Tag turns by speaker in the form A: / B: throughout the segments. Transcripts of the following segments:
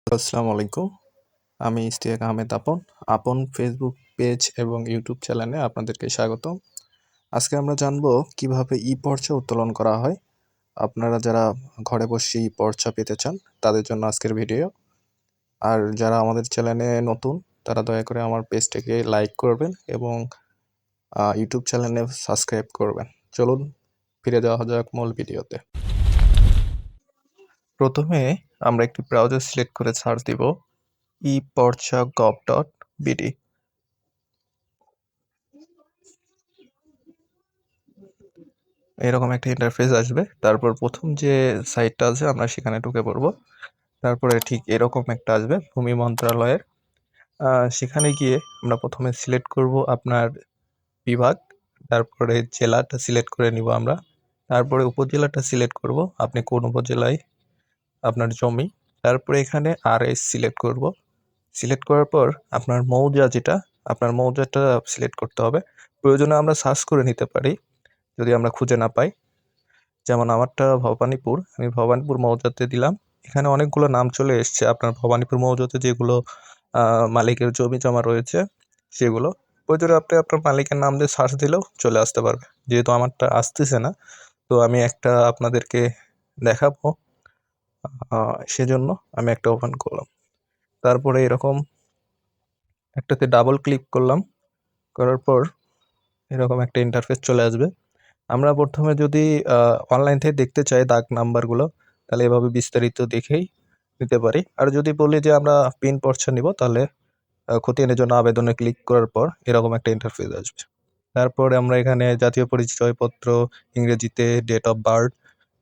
A: আসসালামু আলাইকুম। আমি ইশতিয়াক আহমেদ আপন। আপন ফেসবুক পেজ এবং ইউটিউব চ্যানেলে আপনাদেরকে স্বাগতম। আজকে আমরা জানবো কিভাবে ই-পর্চা উত্তোলন করা হয়। আপনারা যারা ঘরে বসে ই-পর্চা পেতে চান তাদের জন্য আজকের ভিডিও। আর যারা আমাদের চ্যানেলে নতুন তারা দয়া করে আমার পেজটাকে লাইক করবেন এবং ইউটিউব চ্যানেলে সাবস্ক্রাইব করবেন। চলুন ফিরে যাওয়া যাক মূল ভিডিওতে। প্রথমে আমরা একটি ব্রাউজার সিলেক্ট করে সার্চ দিব ePorcha.gov.bd। এরকম একটা ইন্টারফেস আসবে। তারপর প্রথম যে সাইটটা আছে আমরা সেখানে ঢুকে পড়বো। তারপরে ঠিক এরকম একটা আসবে ভূমি মন্ত্রণালয়ের। সেখানে গিয়ে আমরা প্রথমে সিলেক্ট করব আপনার বিভাগ, তারপরে জেলাটা সিলেক্ট করে নিব আমরা, তারপরে উপজেলাটা সিলেক্ট করব আপনি কোন উপজেলায় আপনার জমি, তারপরে এখানে আরএস সিলেক্ট করব। সিলেক্ট করার পর আপনার মৌজা যেটা, আপনার মৌজাটা সিলেক্ট করতে হবে। প্রয়োজনে আমরা সার্চ করে নিতে পারি যদি আমরা খুঁজে না পাই। যেমন আমারটা ভবানীপুর, আমি ভবানীপুর মৌজাতে দিলাম। এখানে অনেকগুলো নাম চলে এসছে আপনার ভবানীপুর মৌজাতে যেগুলো মালিকের জমি জমা রয়েছে সেগুলো। প্রয়োজনে আপনি আপনার মালিকের নাম দিয়ে সার্চ দিলেও চলে আসতে পারবে। যেহেতু আমারটা আসতেছে না, তো আমি একটা আপনাদেরকে দেখাবো, সেজন্য আমি একটা ওপেন করলাম। তারপরে এরকম একটাতে ডাবল ক্লিক করলাম, করার পর এরকম একটা ইন্টারফেস চলে আসবে। আমরা প্রথমে যদি অনলাইন থেকে দেখতে চাই দাগ নাম্বারগুলো, তাহলে এভাবে বিস্তারিত দেখেই নিতে পারি। আর যদি বলি যে আমরা পিন পর্চা নিব, তাহলে খতিয়ানের জন্য আবেদনে ক্লিক করার পর এরকম একটা ইন্টারফেস আসবে। তারপরে আমরা এখানে জাতীয় পরিচয়পত্র, ইংরেজিতে ডেট অফ বার্থ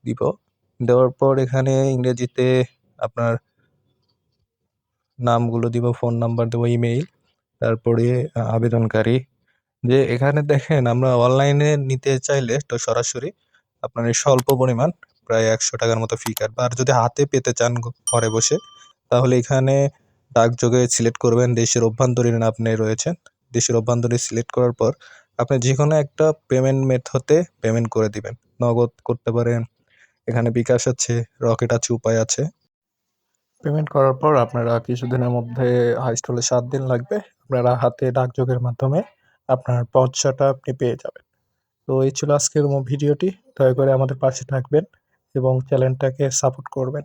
A: দিব। দেওয়ার পর এখানে ইংরেজিতে আপনার নামগুলো দিব, ফোন নাম্বার দেবো, ইমেইল, তারপরে আবেদনকারী। যে এখানে দেখেন আমরা অনলাইনে নিতে চাইলে তো সরাসরি আপনার এই স্বল্প পরিমাণ প্রায় 100 টাকার মতো ফি কাটবে। আর যদি হাতে পেতে চান ঘরে বসে, তাহলে এখানে ডাকযোগে সিলেক্ট করবেন দেশের অভ্যন্তরীণ আপনি রয়েছেন। দেশের অভ্যন্তরীণ সিলেক্ট করার পর আপনি যে কোনো একটা পেমেন্ট মেথডে পেমেন্ট করে দিবেন। নগদ করতে পারেন, এখানে বিকাশ আছে, রকেট আছে, উপায় আছে। পেমেন্ট করার পর আপনারা কিছুদিনের মধ্যে, হাইস্ট হলে 7 দিন লাগবে, আপনারা হাতে ডাকযোগের মাধ্যমে আপনার পর্চাটা আপনি পেয়ে যাবেন। তো এই ছিল আজকের ভিডিওটি। দয়া করে আমাদের পাশে থাকবেন এবং চ্যানেলটাকে সাপোর্ট করবেন।